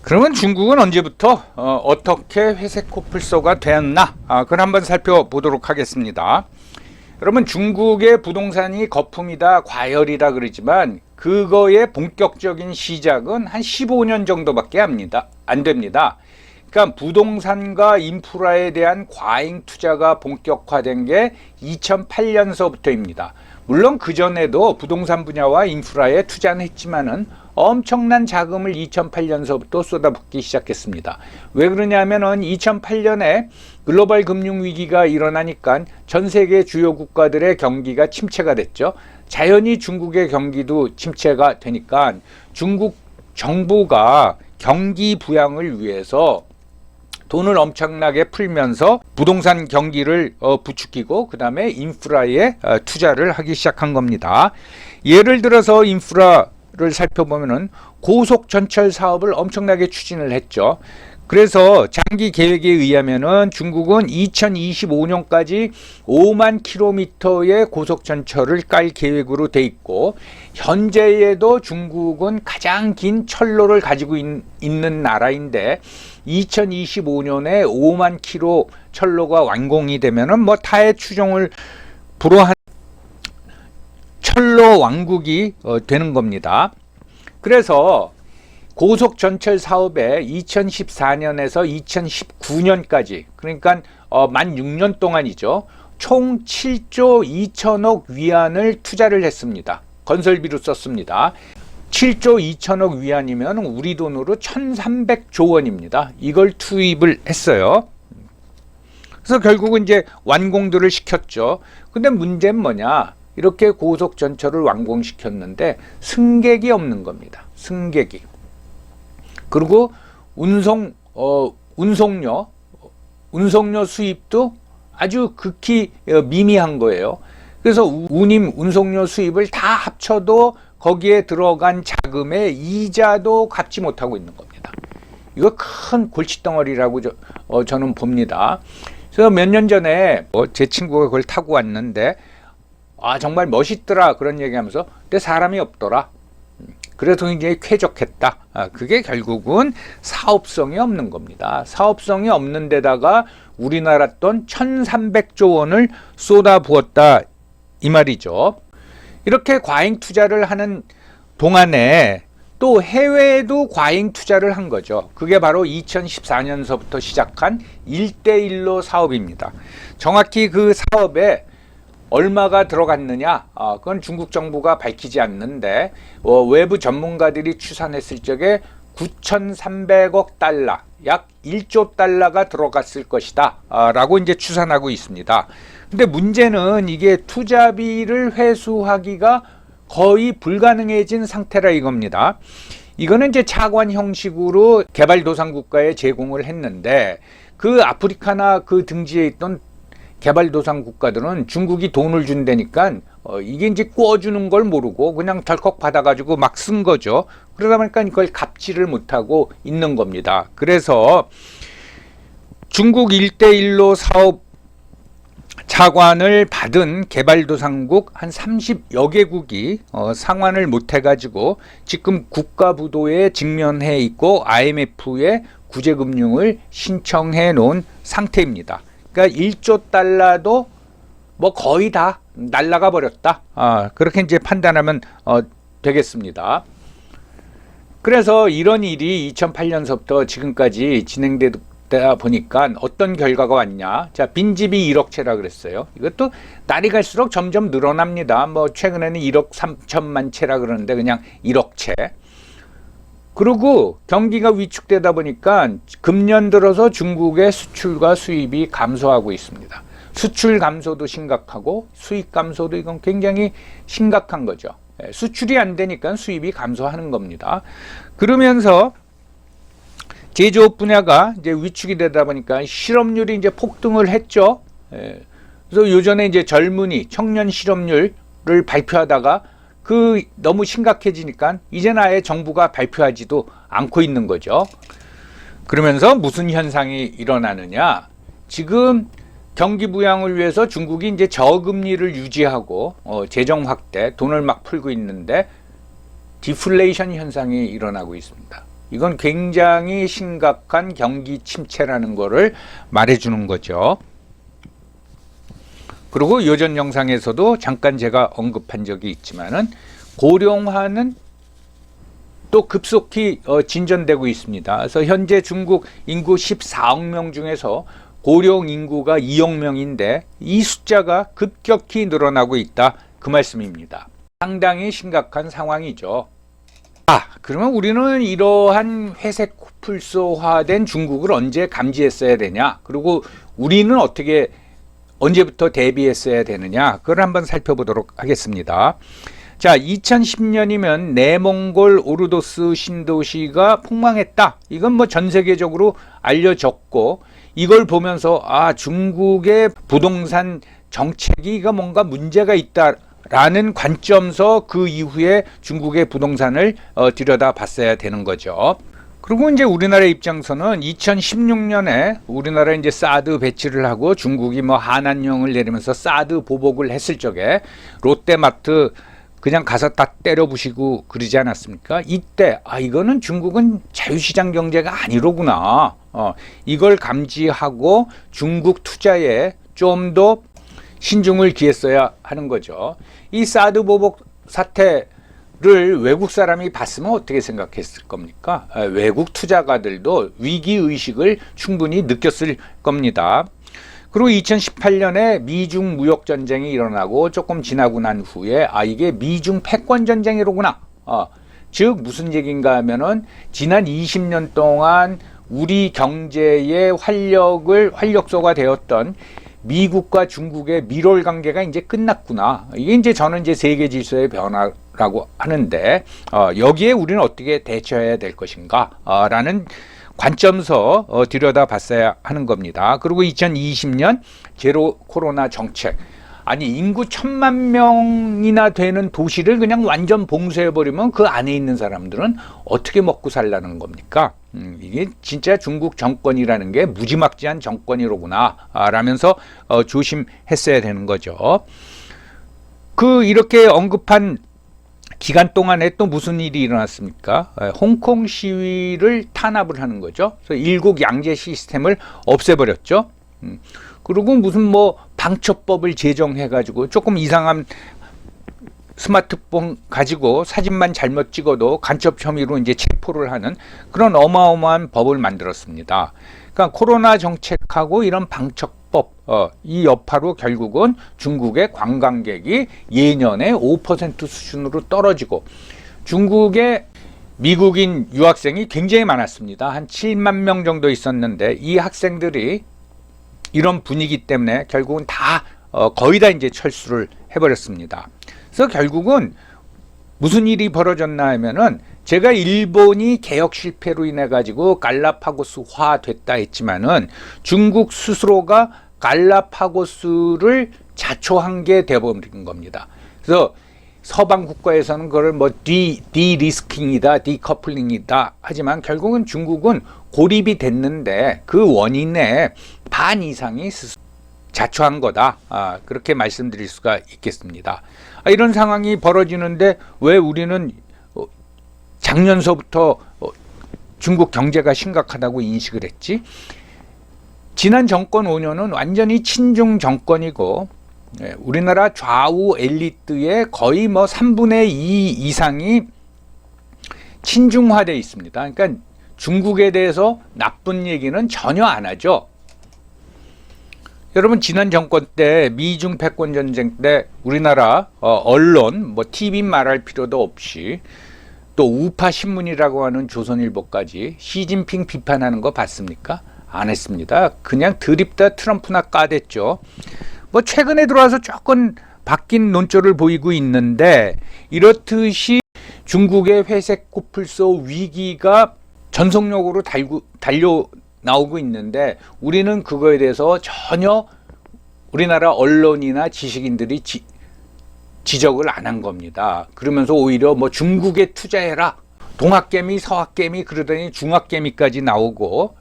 그러면 중국은 언제부터 어떻게 회색 코뿔소가 되었나? 그걸 한번 살펴보도록 하겠습니다. 여러분, 중국의 부동산이 거품이다, 과열이다 그러지만 그거의 본격적인 시작은 한 15년 정도밖에 안 됩니다. 그러니까 부동산과 인프라에 대한 과잉 투자가 본격화된 게 2008년서부터입니다. 물론 그전에도 부동산 분야와 인프라에 투자는 했지만은 엄청난 자금을 2008년서부터 쏟아붓기 시작했습니다. 왜 그러냐면은 2008년에 글로벌 금융위기가 일어나니까 전 세계 주요 국가들의 경기가 침체가 됐죠. 자연히 중국의 경기도 침체가 되니까 중국 정부가 경기 부양을 위해서 돈을 엄청나게 풀면서 부동산 경기를 부추기고 그 다음에 인프라에 투자를 하기 시작한 겁니다. 예를 들어서 인프라를 살펴보면은 고속전철 사업을 엄청나게 추진을 했죠. 그래서 장기 계획에 의하면은 중국은 2025년까지 5만 킬로미터의 고속전철을 깔 계획으로 돼 있고, 현재에도 중국은 가장 긴 철로를 가지고 있는 나라인데 2025년에 5만 킬로 철로가 완공이 되면은 뭐 타의 추종을 불허한 철로 왕국이 되는 겁니다. 그래서 고속전철 사업에 2014년에서 2019년까지, 그러니까 만 6년 동안이죠. 총 7조 2천억 위안을 투자를 했습니다. 건설비로 썼습니다. 7조 2천억 위안이면 우리 돈으로 1300조 원입니다. 이걸 투입을 했어요. 그래서 결국은 이제 완공들을 시켰죠. 근데 문제는 뭐냐? 이렇게 고속전철을 완공시켰는데 승객이 없는 겁니다. 승객이. 그리고 운송료 수입도 아주 극히 미미한 거예요. 그래서 운송료 수입을 다 합쳐도 거기에 들어간 자금의 이자도 갚지 못하고 있는 겁니다. 이거 큰 골칫덩어리라고 저는 봅니다. 그래서 몇 년 전에 제 친구가 그걸 타고 왔는데 정말 멋있더라 그런 얘기하면서 근데 사람이 없더라. 그래서 굉장히 쾌적했다. 그게 결국은 사업성이 없는 겁니다. 사업성이 없는 데다가 우리나라 돈 1300조 원을 쏟아부었다 이 말이죠. 이렇게 과잉 투자를 하는 동안에 또 해외에도 과잉 투자를 한 거죠. 그게 바로 2014년서부터 시작한 1대1로 사업입니다. 정확히 그 사업에 얼마가 들어갔느냐? 그건 중국 정부가 밝히지 않는데 외부 전문가들이 추산했을 적에 9,300억 달러, 약 1조 달러가 들어갔을 것이다 라고 이제 추산하고 있습니다. 근데 문제는 이게 투자비를 회수하기가 거의 불가능해진 상태라 이겁니다. 이거는 이제 차관 형식으로 개발도상국가에 제공을 했는데 그 아프리카나 그 등지에 있던 개발도상 국가들은 중국이 돈을 준다니까 이게 이제 꿔주는 걸 모르고 그냥 덜컥 받아가지고 막 쓴 거죠. 그러다 보니까 이걸 갚지를 못하고 있는 겁니다. 그래서 중국 1대1로 사업 차관을 받은 개발도상국 한 30여 개국이 상환을 못해가지고 지금 국가부도에 직면해 있고 IMF에 구제금융을 신청해 놓은 상태입니다. 그러니까 1조 달러도 뭐 거의 다 날라가 버렸다. 그렇게 이제 판단하면 되겠습니다. 그래서 이런 일이 2008년서부터 지금까지 진행되다 보니까 어떤 결과가 왔냐? 자, 빈집이 1억 채라 그랬어요. 이것도 날이 갈수록 점점 늘어납니다. 뭐 최근에는 1억 3천만 채라 그러는데 그냥 1억 채. 그리고 경기가 위축되다 보니까 금년 들어서 중국의 수출과 수입이 감소하고 있습니다. 수출 감소도 심각하고 수입 감소도 이건 굉장히 심각한 거죠. 수출이 안 되니까 수입이 감소하는 겁니다. 그러면서 제조업 분야가 이제 위축이 되다 보니까 실업률이 이제 폭등을 했죠. 그래서 요전에 이제 젊은이 청년 실업률을 발표하다가 너무 심각해지니까 이제는 아예 정부가 발표하지도 않고 있는 거죠. 그러면서 무슨 현상이 일어나느냐? 지금 경기 부양을 위해서 중국이 이제 저금리를 유지하고 재정 확대, 돈을 막 풀고 있는데 디플레이션 현상이 일어나고 있습니다. 이건 굉장히 심각한 경기 침체라는 거를 말해주는 거죠. 그리고 요전 영상에서도 잠깐 제가 언급한 적이 있지만은 고령화는 또 급속히 진전되고 있습니다. 그래서 현재 중국 인구 14억 명 중에서 고령 인구가 2억 명인데 이 숫자가 급격히 늘어나고 있다, 그 말씀입니다. 상당히 심각한 상황이죠. 그러면 우리는 이러한 회색 코뿔소화된 중국을 언제 감지했어야 되냐, 그리고 우리는 어떻게 언제부터 대비했어야 되느냐, 그걸 한번 살펴보도록 하겠습니다. 자, 2010년이면 내몽골 오르도스 신도시가 폭망했다. 이건 뭐 전 세계적으로 알려졌고, 이걸 보면서 중국의 부동산 정책이 이거 뭔가 문제가 있다라는 관점에서 그 이후에 중국의 부동산을 들여다봤어야 되는 거죠. 그리고 이제 우리나라 입장에서는 2016년에 우리나라 이제 사드 배치를 하고 중국이 뭐 한한령을 내리면서 사드 보복을 했을 적에 롯데마트 그냥 가서 다 때려 부시고 그러지 않았습니까? 이때 이거는 중국은 자유시장 경제가 아니로구나. 이걸 감지하고 중국 투자에 좀 더 신중을 기했어야 하는 거죠. 이 사드 보복 사태를 외국 사람이 봤으면 어떻게 생각했을 겁니까? 외국 투자가들도 위기의식을 충분히 느꼈을 겁니다. 그리고 2018년에 미중 무역 전쟁이 일어나고 조금 지나고 난 후에 이게 미중 패권 전쟁이로구나. 즉 무슨 얘기인가 하면은 지난 20년 동안 우리 경제의 활력소가 되었던 미국과 중국의 밀월 관계가 이제 끝났구나. 이게 이제 저는 이제 세계 질서의 변화라고 하는데 여기에 우리는 어떻게 대처해야 될 것인가 라는 관점에서 들여다봤어야 하는 겁니다. 그리고 2020년 제로 코로나 정책, 인구 1000만 명이나 되는 도시를 그냥 완전 봉쇄해버리면 그 안에 있는 사람들은 어떻게 먹고 살라는 겁니까? 이게 진짜 중국 정권이라는 게 무지막지한 정권이로구나 라면서 조심했어야 되는 거죠. 이렇게 언급한 기간 동안에 또 무슨 일이 일어났습니까? 홍콩 시위를 탄압을 하는 거죠. 그래서 일국 양제 시스템을 없애버렸죠. 그리고 무슨 방첩법을 제정해가지고 조금 이상한 스마트폰 가지고 사진만 잘못 찍어도 간첩 혐의로 이제 체포를 하는 그런 어마어마한 법을 만들었습니다. 그러니까 코로나 정책하고 이런 방첩법, 이 여파로 결국은 중국의 관광객이 예년에 5% 수준으로 떨어지고 중국의 미국인 유학생이 굉장히 많았습니다. 한 7만 명 정도 있었는데 이 학생들이 이런 분위기 때문에 결국은 다 거의 다 이제 철수를 해버렸습니다. 그래서 결국은 무슨 일이 벌어졌나 하면은 제가 일본이 개혁 실패로 인해 가지고 갈라파고스화 됐다 했지만은 중국 스스로가 갈라파고스를 자초한 게 되어버린 겁니다. 그래서 서방 국가에서는 그걸 디리스킹이다, 디커플링이다 하지만 결국은 중국은 고립이 됐는데 그 원인의 반 이상이 자초한 거다. 그렇게 말씀드릴 수가 있겠습니다. 이런 상황이 벌어지는데 왜 우리는 작년서부터 중국 경제가 심각하다고 인식을 했지? 지난 정권 5년은 완전히 친중 정권이고 우리나라 좌우 엘리트의 거의 3분의 2 이상이 친중화되어 있습니다. 그러니까 중국에 대해서 나쁜 얘기는 전혀 안 하죠. 여러분 지난 정권 때 미중 패권 전쟁 때 우리나라 언론 TV 말할 필요도 없이 또 우파 신문이라고 하는 조선일보까지 시진핑 비판하는 거 봤습니까? 안 했습니다. 그냥 드립다 트럼프나 까댔죠. 최근에 들어와서 조금 바뀐 논조를 보이고 있는데 이렇듯이 중국의 회색 코뿔소 위기가 전속력으로 달려 나오고 있는데 우리는 그거에 대해서 전혀 우리나라 언론이나 지식인들이 지적을 안 한 겁니다. 그러면서 오히려 중국에 투자해라, 동학개미 서학개미 그러더니 중학개미까지 나오고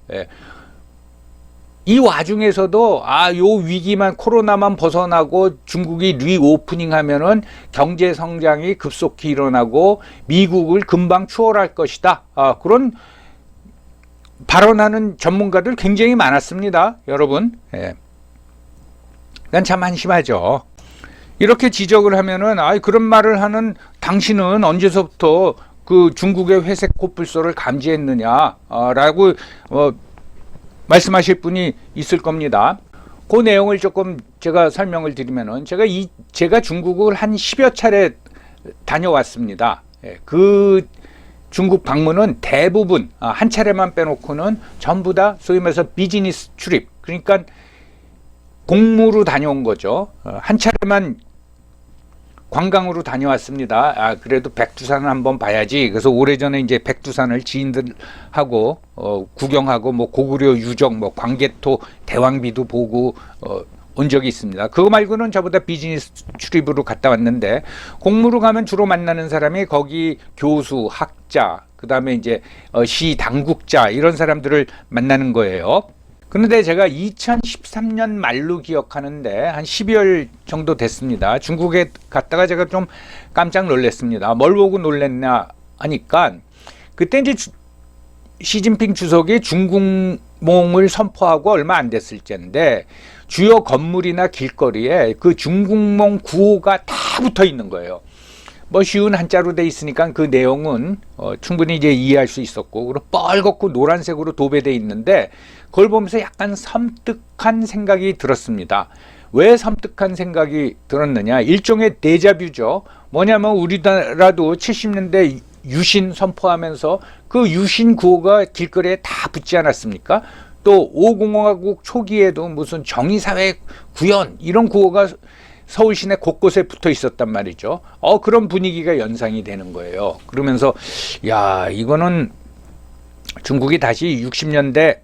이 와중에서도 요 위기만 코로나만 벗어나고 중국이 리오프닝 하면은 경제 성장이 급속히 일어나고 미국을 금방 추월할 것이다. 그런 발언하는 전문가들 굉장히 많았습니다, 여러분. 예. 그건 참 한심하죠. 이렇게 지적을 하면은 그런 말을 하는 당신은 언제서부터 그 중국의 회색 코뿔소를 감지했느냐 라고 말씀하실 분이 있을 겁니다. 그 내용을 조금 제가 설명을 드리면은 제가 중국을 한 10여 차례 다녀왔습니다. 예, 그 중국 방문은 대부분 한 차례만 빼놓고는 전부 다 소위 말해서 비즈니스 출입, 그러니까 공무로 다녀온 거죠. 한 차례만 관광으로 다녀왔습니다. 그래도 백두산을 한번 봐야지. 그래서 오래전에 이제 백두산을 지인들하고 구경하고 뭐 고구려 유적, 뭐 광개토 대왕비도 보고 온 적이 있습니다. 그거 말고는 저보다 비즈니스 출입으로 갔다 왔는데, 공무로 가면 주로 만나는 사람이 거기 교수, 학자, 그 다음에 이제 시 당국자, 이런 사람들을 만나는 거예요. 그런데 제가 2013년 말로 기억하는데 한 12월 정도 됐습니다. 중국에 갔다가 제가 좀 깜짝 놀랐습니다. 뭘 보고 놀랐나 하니까, 그때 이제 시진핑 주석이 중국몽을 선포하고 얼마 안 됐을 때인데 주요 건물이나 길거리에 그 중국몽 구호가 다 붙어 있는 거예요. 뭐 쉬운 한자로 돼 있으니까 그 내용은 충분히 이제 이해할 수 있었고, 그리고 뻘겋고 노란색으로 도배돼 있는데 그걸 보면서 약간 섬뜩한 생각이 들었습니다. 왜 섬뜩한 생각이 들었느냐, 일종의 데자뷰죠. 뭐냐면 우리나라도 70년대 유신 선포하면서 그 유신 구호가 길거리에 다 붙지 않았습니까? 또 5공화국 초기에도 무슨 정의사회 구현 이런 구호가 서울 시내 곳곳에 붙어 있었단 말이죠. 그런 분위기가 연상이 되는 거예요. 그러면서 야, 이거는 중국이 다시 60년대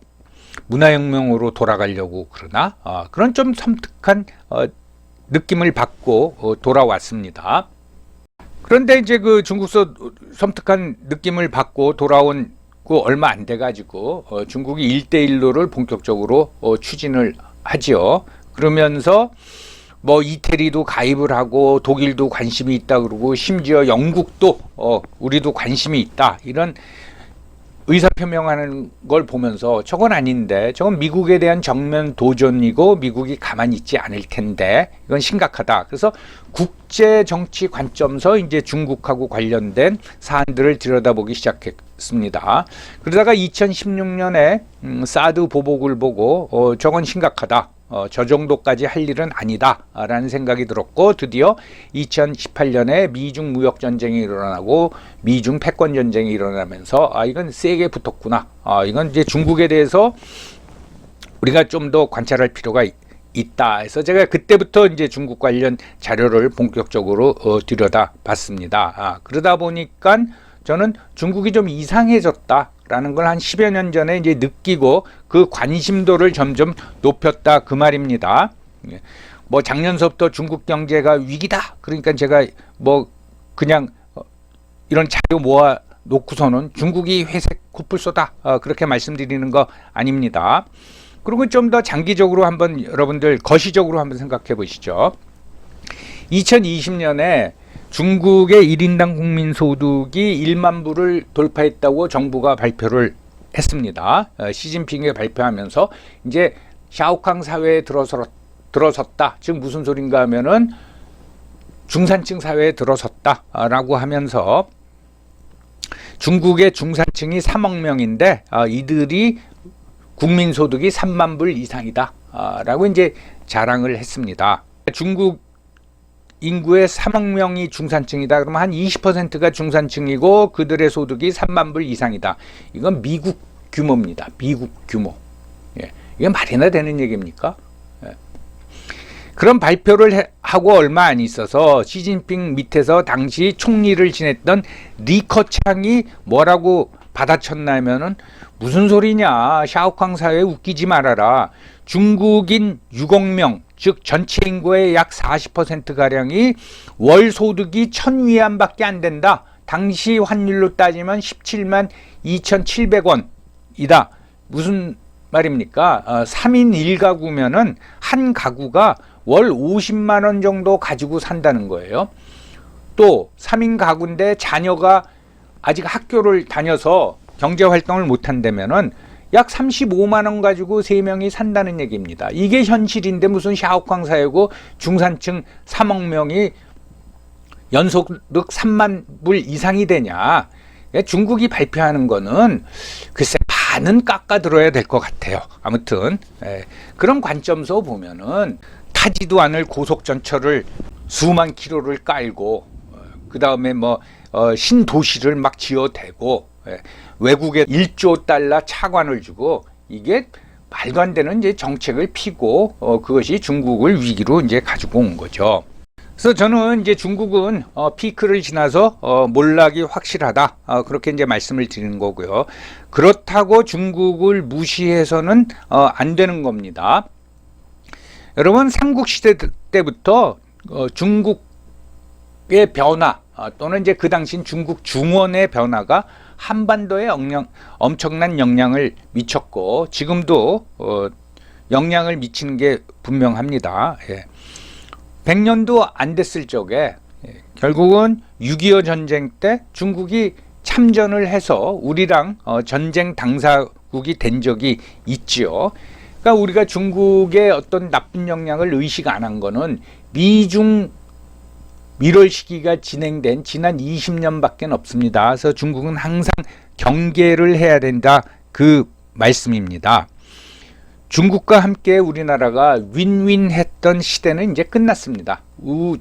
문화혁명으로 돌아가려고 그러나, 그런 좀 섬뜩한 느낌을 받고 돌아왔습니다. 그런데 이제 그 중국서 섬뜩한 느낌을 받고 돌아온 그 얼마 안 돼 가지고 중국이 1대1로를 본격적으로 추진을 하지요. 그러면서 뭐 이태리도 가입을 하고 독일도 관심이 있다 그러고 심지어 영국도 우리도 관심이 있다, 이런 의사표명하는 걸 보면서 저건 아닌데, 저건 미국에 대한 정면 도전이고 미국이 가만히 있지 않을 텐데 이건 심각하다. 그래서 국제 정치 관점에서 이제 중국하고 관련된 사안들을 들여다보기 시작했습니다. 그러다가 2016년에 사드 보복을 보고 저건 심각하다, 저 정도까지 할 일은 아니다 라는 생각이 들었고, 드디어 2018년에 미중 무역전쟁이 일어나고 미중 패권전쟁이 일어나면서 이건 세게 붙었구나, 이건 이제 중국에 대해서 우리가 좀 더 관찰할 필요가 있다 해서 제가 그때부터 이제 중국 관련 자료를 본격적으로 들여다 봤습니다. 그러다 보니까 저는 중국이 좀 이상해졌다 라는 걸 한 10여 년 전에 이제 느끼고 그 관심도를 점점 높였다, 그 말입니다. 뭐 작년서부터 중국 경제가 위기다, 그러니까 제가 뭐 그냥 이런 자료 모아 놓고서는 중국이 회색 코뿔소다 그렇게 말씀드리는 거 아닙니다. 그리고 좀 더 장기적으로 한번 여러분들 거시적으로 한번 생각해 보시죠. 2020년에 중국의 1인당 국민소득이 1만 불을 돌파했다고 정부가 발표를 했습니다. 시진핑이 발표하면서 이제 샤오캉 사회에 들어섰다. 즉 무슨 소린가 하면은 중산층 사회에 들어섰다라고 하면서 중국의 중산층이 3억 명인데 이들이 국민소득이 3만 불 이상이다 라고 이제 자랑을 했습니다. 중국 인구의 3억 명이 중산층이다. 그러면 한 20%가 중산층이고 그들의 소득이 3만 불 이상이다. 이건 미국 규모입니다. 미국 규모. 예. 이게 말이나 되는 얘기입니까? 예. 그런 발표를 하고 얼마 안 있어서 시진핑 밑에서 당시 총리를 지냈던 리커창이 뭐라고 받아쳤냐면은 무슨 소리냐, 샤오캉 사회 웃기지 말아라. 중국인 6억 명, 즉 전체 인구의 약 40%가량이 월 소득이 1,000위안밖에 안 된다. 당시 환율로 따지면 17만 2,700원이다. 무슨 말입니까? 3인 1가구면은 한 가구가 월 50만 원 정도 가지고 산다는 거예요. 또 3인 가구인데 자녀가 아직 학교를 다녀서 경제활동을 못 한다면은 약 35만 원 가지고 3명이 산다는 얘기입니다. 이게 현실인데 무슨 샤오캉 사회고 중산층 3억 명이 연소득 3만 불 이상이 되냐. 중국이 발표하는 거는 글쎄 반은 깎아 들어야 될 것 같아요. 아무튼 그런 관점에서 보면은 타지도 않을 고속전철을 수만 킬로를 깔고 그 다음에 뭐 신도시를 막 지어대고 외국에 1조 달러 차관을 주고 이게 말도 안 되는 이제 정책을 피고 그것이 중국을 위기로 이제 가지고 온 거죠. 그래서 저는 이제 중국은 피크를 지나서 몰락이 확실하다, 그렇게 이제 말씀을 드리는 거고요. 그렇다고 중국을 무시해서는 안 되는 겁니다. 여러분, 삼국시대 때부터 중국의 변화 또는 이제 그 당시 중국 중원의 변화가 한반도에 엄청난 영향을 미쳤고 지금도 영향을 미치는 게 분명합니다. 100년도 안 됐을 적에 결국은 6.25 전쟁 때 중국이 참전을 해서 우리랑 전쟁 당사국이 된 적이 있지요. 그러니까 우리가 중국의 어떤 나쁜 영향을 의식 안 한 거는 미중 밀월 시기가 진행된 지난 20년밖에 없습니다. 그래서 중국은 항상 경계를 해야 된다, 그 말씀입니다. 중국과 함께 우리나라가 윈윈 했던 시대는 이제 끝났습니다.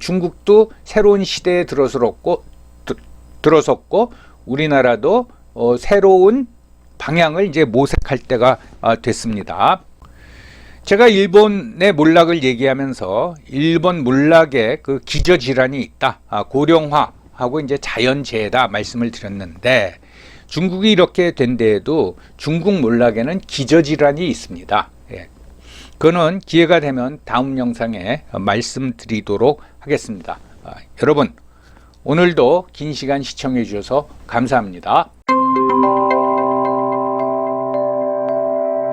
중국도 새로운 시대에 들어섰고 우리나라도 새로운 방향을 이제 모색할 때가 됐습니다. 제가 일본의 몰락을 얘기하면서 일본 몰락에 그 기저질환이 있다, 고령화하고 이제 자연재해다 말씀을 드렸는데 중국이 이렇게 된 데에도 중국 몰락에는 기저질환이 있습니다. 그거는 기회가 되면 다음 영상에 말씀드리도록 하겠습니다. 여러분, 오늘도 긴 시간 시청해 주셔서 감사합니다.